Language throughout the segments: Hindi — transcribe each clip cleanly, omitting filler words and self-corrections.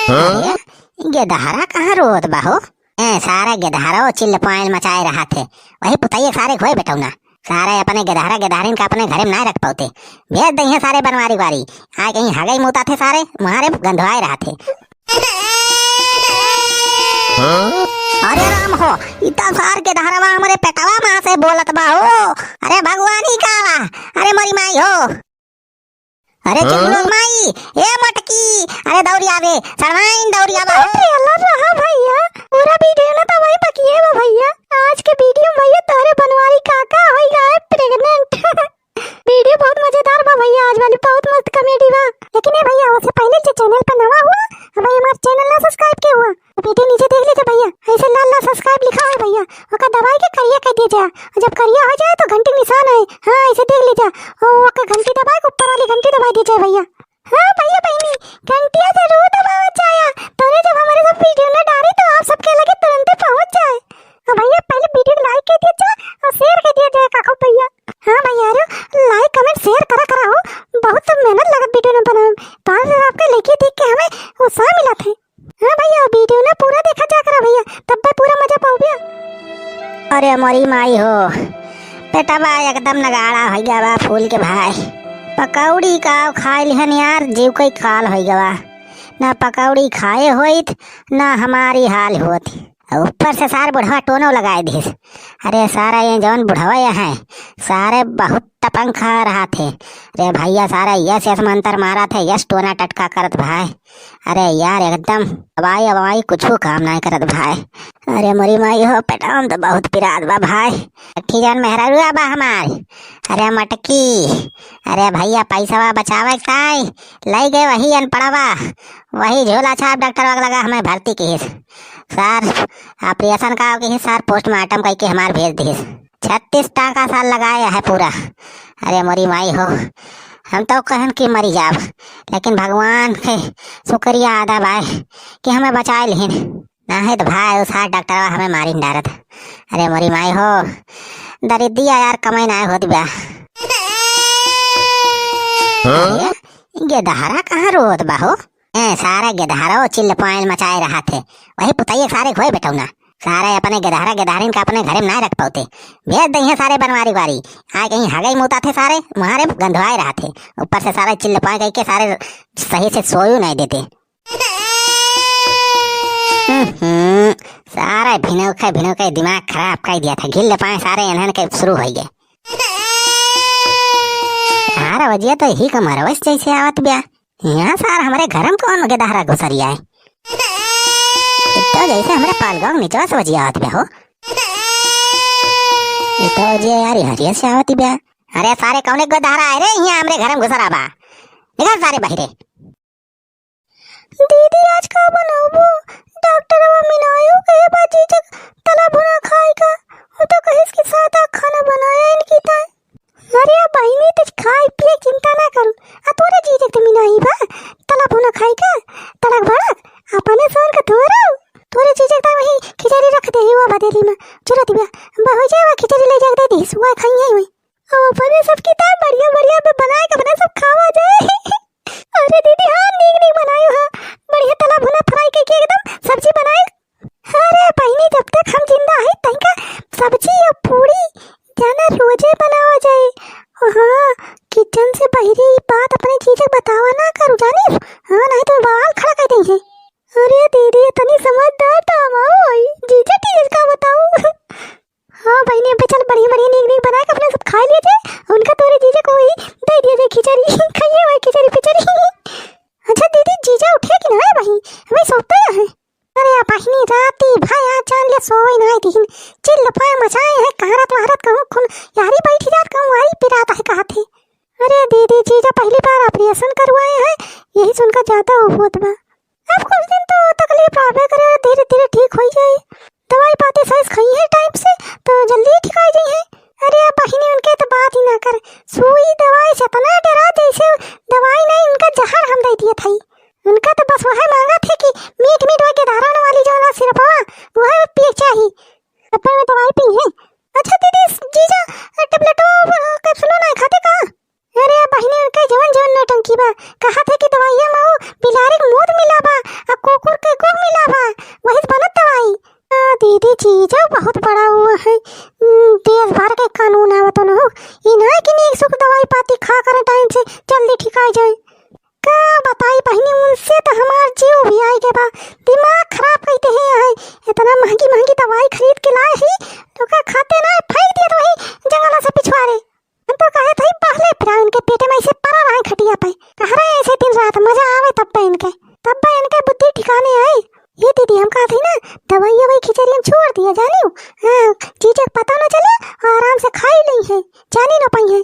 अरे गेदहरा कहाँ रोत बाहो? सारे गेदहरा चिल्ल पायल मचाए रहा थे, वही पुतैया सारे खोए बैठो ना। सारे अपने गेदहरा गेदहरीन का अपने घरे में ना रख पाते, भेज दही है सारे बनवारी वारी। आए कहीं हगई मुता थे सारे मुहारे गंधवाए रहा थे। अरे राम हो, इतना सार के धारावा हमारे पेटवा मां से बोलत बा हो। अरे भगवान ही काला, अरे मरी माई हो। अरे चुगलो माई, ए मटकी, अरे दौड़ी आवे, सरवाइन दौड़ी आवा। अरे अल्लाह रहा भैया, पूरा वीडियो ना तो वही बकिए वो भैया। आज के वीडियो भैया तारे बनवारी काका होई गए प्रेग्नेंट। वीडियो बहुत मजेदार बा भैया, आज वाली बहुत मस्त कॉमेडी बा। लेकिन ए भैया उससे पहले जो चैनल पर नवा हुआ, भाई हमारे चैनल ना सब्सक्राइब किया हुआ, वीडियो नीचे देख लीजिए भैया, ऐसे लाल लाल सब्सक्राइब लिखा है भैया, ओका दबाई के करिया कह दीजिए। जब करिया हो जाए तो घंटी निशान है, हाँ ऐसे देख लीजिए, और ओका घंटी दबाए ऊपर वाली घंटी दबा दीजिए भैया। हाँ भैया बहनी, घंटिया जरूर दबावा चाहिए, तो जब हमारे सब वीडियो ना डाले तो आप सबके लगे तुरंत पहुंच जाए। और भैया पहले वीडियो लाइक कर दीजिए और शेयर कर दीजिए काको भैया। हाँ भैया लाइक कमेंट शेयर करा हो, बहुत मेहनत लगत वीडियो ना बनाने में, तो आपके लेके देख के हमें उत्साह मिला था। हाँ भैया वीडियो ना पूरा देखा जा करा भैया, तब पे पूरा मजा पाओ भैया। अरे मरी माई हो, पेटवा एकदम नगाड़ा हो गया बा फूल के भाई। पकौड़ी का खाए लिहन यार, जीव कोई काल हो गया, ना पकौड़ी खाए होइत ना हमारी हाल होत। ऊपर से सारे बुढ़वा टोनो लगाए दिस। अरे सारा ये जौन बुढ़वा है सारे बहुत तपंग खा रहा थे। अरे भैया सारा यस यस मंत्र मारा थे, यस टोना टटका करत भाई। अरे यार एकदम अवाई अवाई कुछ काम नहीं करत भाई। अरे मरी माई हो, पेटाम तो बहुत पिरात बा भाई। ठीक है मेहरा बा हमारी। अरे मटकी, अरे भैया पैसा बचावे काय लाई गए वही अनपढ़वा, वही झोला छाप डॉक्टर लगा हमें भर्ती की सर, ऑपरेशन का की सर पोस्टमार्टम करके हमारे भेज दी। 36 टाका साल लगाया है पूरा। अरे मरी माई हो, हम तो कहन कि मरी जाब, लेकिन भगवान के शुक्रिया अदा भाई कि हमें बचाए लेन, ना है तो भाई उस डॉक्टर हमें मारी डारत। अरे मरी माई हो, दरिद्रिया यार कमाई ना होती बा। गेदहरा कहाँ रोत बा हो? सारे गेदहरा चिल्ल पायल मचाए रहा थे, वही पुतैया सारे खोए बैठो ना। सारे अपने गेदहरा गेदहरीन का अपने घरे में ना रख पाते, भेज दही है सारे बनवारी वारी। आए कहीं हगई मुता थे सारे मुहारे गंधवाए रहा थे, ऊपर से सारे चिल्ल पाए कह के सारे सही से सोयू नहीं देते। सारे भिनौ के दिमाग खराब कर दिया था, गिल्ल पाए सारे इन्हन के शुरू हो गए। सारा वजह तो ही का मरवस जैसे आवत ब्या, यहाँ सार हमारे घर में कौन गेदहरा घुसरिया है, तो जैसे हमारे पालगांव नीचे से वजह आवत ब्या हो। तो वजह यार हरिया से आवत ब्या। अरे सारे कौन गेदहरा आए रे यहाँ हमारे घर में घुसरा बा, निकल सारे बाहरे। दीदी आज का बनाबो, डॉक्टर वो मिनायो के बाजी जग तला भुना खाए का, वो तो कहे इसके साथ खाना बनाया इनकी था। अरे बहनी तो खाए पिए चिंता ना करू, आ तोरे जीजे तो मिनाई बा तला भुना खाए का तड़क भड़क अपने सोन का धोरो। तोरे जीजे तो वही खिचड़ी रख दे हुआ बदेली में चुरत बिया बहु जावा खिचड़ी ले जा दे दी सुआ खाई है वही, और बने सब किताब बढ़िया बढ़िया पे बनाए के बना सब खावा जाए। अरे दीदी हां नीक बनायो, हां बढ़िया तला भुना फ्राई के एकदम सब्जी बनाए। अरे बहनी जब तक हम जिंदा है तंका सब्जी और पूरी जाना रोजे बनावा जाए। हाँ किचन से बहरी बात अपने चीजें बतावा ना करू जानी, हाँ नहीं तो बाल खड़ा कर देंगे। अरे दीदी इतनी समझदार तो हमारी जीजा चीज का बताओ। हाँ बहनी अब चल बढ़िया बढ़िया नीक नीक बना के अपने सब खा लिए थे, उनका तोरे जीजा को ही दे दिए खिचड़ी खाइए भाई खिचड़ी पिचड़ी। अच्छा दीदी जीजा उठे कि ना भाई, हमें सोते हैं। अरे बहनी राती भाई आज जान ले सोई नहीं दिन चिल्ल पाए मचाए है, कहारत वहारत कहूँ खुन यारी बैठी जात कहूँ आई पिराता है कहा थे। अरे दीदी जीजा पहली बार ऑपरेशन करवाए हैं, यही सुनकर ज्यादा होत बा। अब कुछ दिन तो तकलीफ आवे करे, धीरे धीरे ठीक हो जाए, दवाई पाते साइज खाई है टाइम से तो जल्दी ठीक आ जाई है। अरे बहनी उनके तो बात ही ना कर, सुई दवाई से इतना डरा जैसे दवाई नहीं उनका जहर हम दे दिया था। उनका तो बस वह मांगा थे कि मीट के धारण वाली जो ना सिर्फ वह पिए चाहिए, अब मैं दवाई पी है। अच्छा दीदी जीजा टेबलेट कैप्सूल ना खाते का? अरे बहनी उनके जवन जवन नौटंकी बा, कहा थे कि दवाइयां माओ बिलारी मूद मिला बा, आ कोको बहनी उनसे तो हमार जीव भी आई के बा। दिमाग खराब करते हैं यहाँ। इतना महंगी महंगी दवाई खरीद के लाए ही तो का खाते ना फेंक दिए तो वही जंगल से पिछवाड़े। हम तो कहे थे पहले फिर इनके पेटे में ऐसे पड़ा रहे खटिया पे। कह रहे ऐसे दिन रात मजा आवे तब इनके बुद्धि ठिकाने आए। ये दीदी हम कहा थी ना दवाइयाँ वही खिचड़ी हम छोड़ दिया जानी हूँ। हाँ चीजें पता न चले और आराम से खा ही ली है जानी न पाई है।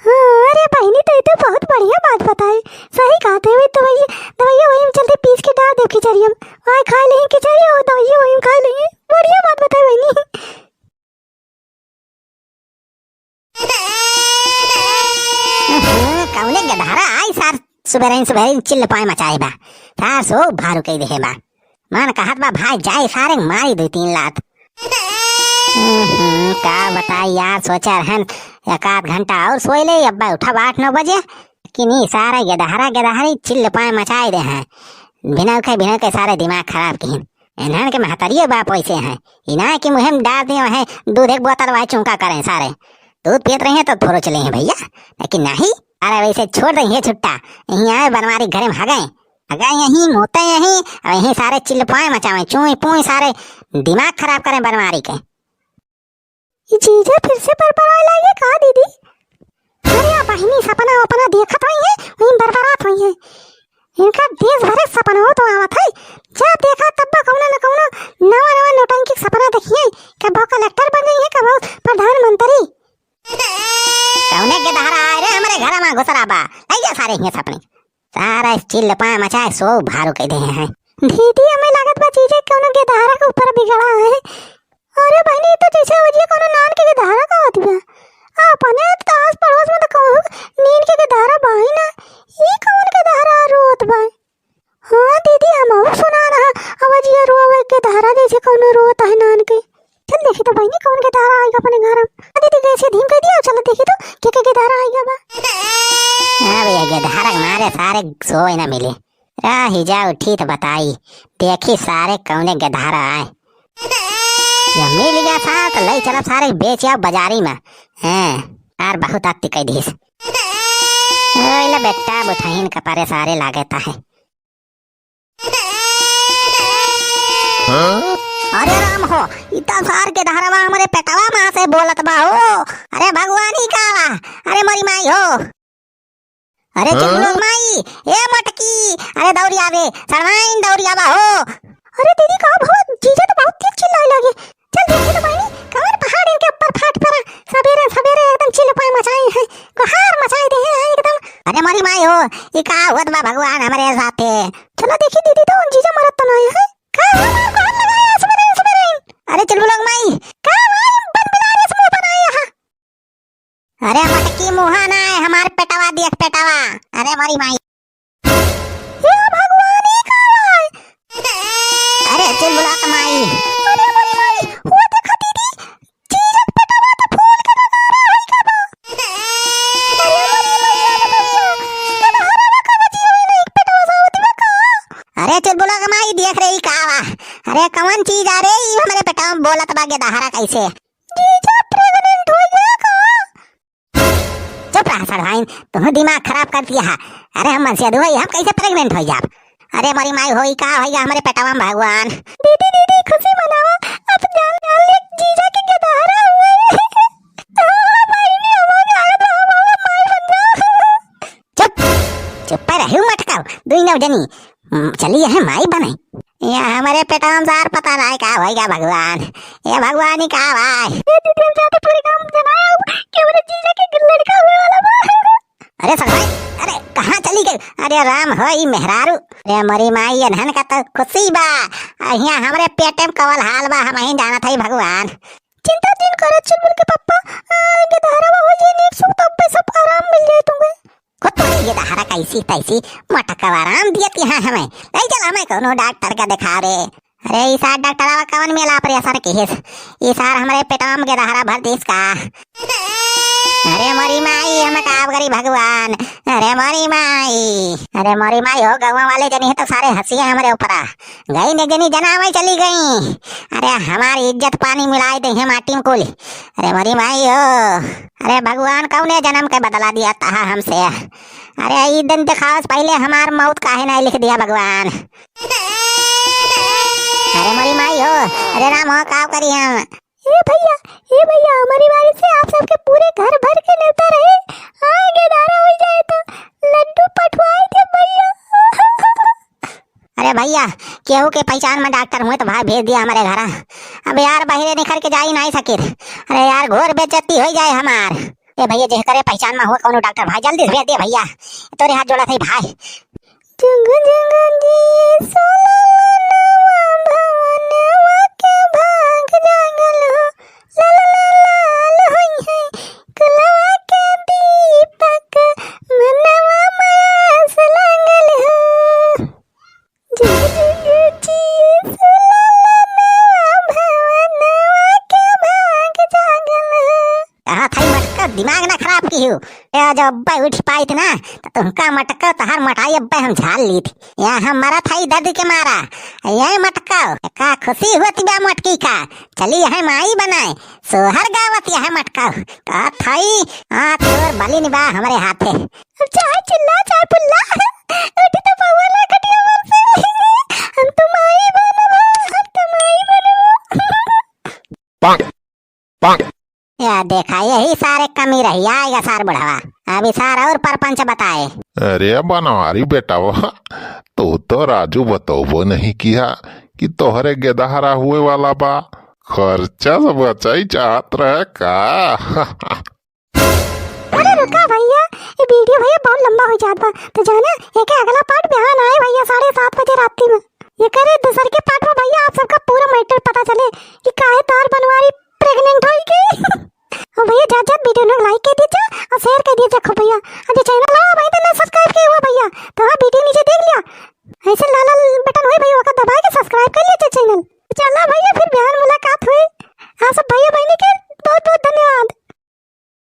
हाँ अरे बहनी तो बहुत बढ़िया बात बताए। सही कहते हुए दवाइयाँ वही जल्दी पीस के डाल दो खिचड़ी हम आए खा लेंगे खिचड़ी और दवाइयाँ वही खा लेंगे। बढ़िया बात बताए बहनी। कौने गधारा आई सार सुबह चिल्ल पाए मचाए बा। सार सो भारू कही दे बा। मन कहत बा भाई जाए सारे मारी 2-3 लात। का बताई यार सोचा रहन 1-8 घंटा और सोए ले अब्बा उठा 8-9 बजे कि नहीं सारे गदहारी चिल्ल पाए मचाए दे हैं। बिना के सारे दिमाग खराब किन इन्हन के महतरिये बाप वैसे हैं। इना कि मुहिम डाल दिए हैं दूध एक बोतल वाई चुंका करें सारे दूध पीत रहे हैं तो थोड़ो चले हैं भैया। लेकिन नहीं अरे वैसे छोड़ रही है छुट्टा यहीं आए बनवारी घरे में हगए यहीं मोते यहीं सारे चिल्लपाए मचावे चूई पुई सारे दिमाग खराब करें बनवारी के। ये चीजें फिर से बरबरा लाइए का दीदी। अरे बहनी सपना अपना देखत हुई है वहीं बरबरात हुई है। इनका देश भरे सपना हो तो आवत है। जब देखा तब कौनो न कौनो नवा नौटंकी सपना देखिए कब कलेक्टर बन गई है कब प्रधानमंत्री। कौने के दहरा आए रे हमारे घर में घुसरा बा लइया सारे ये सपने सारा चिल्ल पाए मचाए सो भारू कह दे हैं। दीदी हमें लागत बा चीजें कौनो के दहरा के ऊपर बिगड़ा है। अरे बहनी तो जैसे हो जी कौनो नान के दहरा का होती है अपने तो आस पड़ोस में तो कहूं नीन के दहरा बाई ना ये कौन के दहरा रोत बा। हाँ दीदी हम और सुना रहा आवाज ये रोवे के दहरा जैसे कौनो रोत है नान के। चल देखी तो बहनी कौन के दहरा आएगा अपने घर में। दीदी कैसे धीम कह दिया चलो देखी तो के दहरा आएगा बा। अब ये दहरा मारे सारे सोए ना मिले राही जा उठी तो बताई देखी सारे कौने गधारा आए जब मिल गया था तो लई चला सारे बेच आओ बाजारी में हैं और बहुत आती कह दीस ओइला बेटा बुठाइन कपारे सारे लागता है। अरे राम हो इतना सार के धारावा हमारे पेटवा मां से बोलत बा हो। अरे भगवान ही कावा अरे मोरी माई हो। अरे चुगलो माई ए मटकी अरे दौड़ी आवे सड़वाइन दौड़ी आवा हो। अरे दीदी का बहुत जीजा तो बहुत तेज चिल्लाए लगे। चल देखी तो बहनी कौन पहाड़ इनके ऊपर फाट पड़ा सवेरे एकदम चिल्ल पाए मचाए हैं गुहार मचाए दे हैं एकदम। अरे मोरी माई हो ये का होत बा भगवान हमारे साथे। चलो देखी दीदी तो जीजा मरत तो नहीं है का गुहार लगाया सवेरे। अरे चुगलो माई का भाई बन बिलारे समूह बनाए यहाँ। अरे मटकी मुहा ना है हमारे पेटवा देख पेटवा। अरे मोरी माई ये भगवान ही का अरे चुगलो माई अरे मोरी माई वो देखा दीदी चीज पेटवा तो फूल के लगा रहा है का बा। अरे मोरी माई के हरा का बची हुई नहीं पेटवा सावती में का। अरे चुगलो माई देख रही का बा। अरे कौन चीज आ रही हमारे पेटवा में बोलत बा के दहरा कैसे जीजा प्रेग्नेंट हो गया का। चुप रहा सड़वाइन तुम दिमाग खराब कर दिया। अरे हम मनसे दुआई हम कैसे प्रेग्नेंट हो जाब। अरे मोरी माई होई का होइगा हमारे पेटवा में भगवान। दीदी खुशी मनाओ अब जान ले जीजा के गधारा हुए। चुप रहो मटकाओ दुई नौ जनी चलिए है माई बने ये हमारे पेटवा में सार पता नहीं का होइगा भगवान। ये भगवान ही का भाई दीदी हम चाहते पूरे काम जनाओ कि हमारे जीजा के लड़का हुए वाला बा। अरे सगाई अरे कहाँ चली गई। अरे राम हो ई मेहरारू अरे मरी माई अनहन का तो खुशी बा यहाँ हमारे पेटे में कवल हाल बा हम ही जाना था भगवान। चिंता दिन करो चुलबुल के पापा के दहरा हो जी नीक सुख तब पे सब आराम मिल जाए तुम्हें। खुद तो ये दहरा कैसी तैसी मटका आराम दियती है हमें नहीं चल हमें कोनो डॉक्टर का दिखा रे। अरे ई सार डॉक्टर कौन मिला पर असर केस ई सार हमारे पेटवा में के दहरा भर देस का। अरे मोरी माई हम काम करी भगवान। अरे मोरी माई हो गवा वाले जनी है तो सारे हंसी हमारे ऊपर गई ने जनी जनावे चली गई। अरे हमारी इज्जत पानी मिलाए दे है माटी में कुल। अरे मोरी माई हो। अरे भगवान कौने जन्म के बदला दिया था हमसे। अरे ई दिन दिखाओ पहले हमार मौत काहे नहीं लिख दिया भगवान। अरे मोरी माई हो। अरे राम हो काम करी हम। ए भैया हमारी बारी से आप सबके पूरे घर भर के नेता रहे आगे दारा हो जाए तो लड्डू पटवाए थे भैया। अरे भैया केहू के पहचान में डॉक्टर हुए तो भाई भेज दिया हमारे घर। अब यार बाहर निकल के जा ही नहीं सके। अरे यार घोर बेइज्जती हो जाए हमार। ए भैया जे करे पहचान में हुआ कौन डॉक्टर भाई जल्दी भेज दे भैया। तोरे हाथ जोड़ा थे भाई। जंग जंग जी सोला भवनवा के भाग जागल हो। ला ला ला ला होई है कलवा के दीपक मनवा मास लागल हो। जंग जंग जी सोला भवनवा के भाग जागल हो। कहा थाई मटका दिमाग ना खराब की हो। जब अब्बा उठ पाई थी ना तो तुमका मटका तहार मटाई अब्बा हम झाल ली थी। यहाँ हमारा थाई दर्द के मारा यही मटका का खुशी होती बा मटकी का। चली यह माई बनाए सोहर गावत यह मटका का थाई तोर बली निभा हमारे हाथे। चाहे चिल्ला चाहे पुल्ला उठी तो पवला कटिया मर से हम तो माई बनबो हम तो माई बनबो। पांग पांग या देखा यही सारे कमी रही आएगा सार बुढ़ावा। अभी सार और परपंच बताए। अरे बनवारी बेटा वो तो राजू बतौबो नहीं किया कि तोहरे गेदहरा हुए वाला बा। खर्चा से बचाई चाहत रहे का। अरे रुका भैया ये वीडियो भैया बहुत लंबा हो जात बा तो जाना एक अगला पार्ट बिहान आए भैया 7:30 बजे रात्रि में। ये करे दूसर के पार्ट में भैया आप सबका पूरा मैटर पता चले कि काहे तार बनवारी प्रेग्नेंट होई गई। और भैया जात वीडियो को लाइक कर दीजिए और शेयर कर दीजिए खो भैया। अभी चैनल आओ भाई तो ना सब्सक्राइब किए हुआ भैया तो वीडियो नीचे देख लिया ऐसे लाल लाल बटन होई भैया का दबा के सब्सक्राइब कर लीजिए।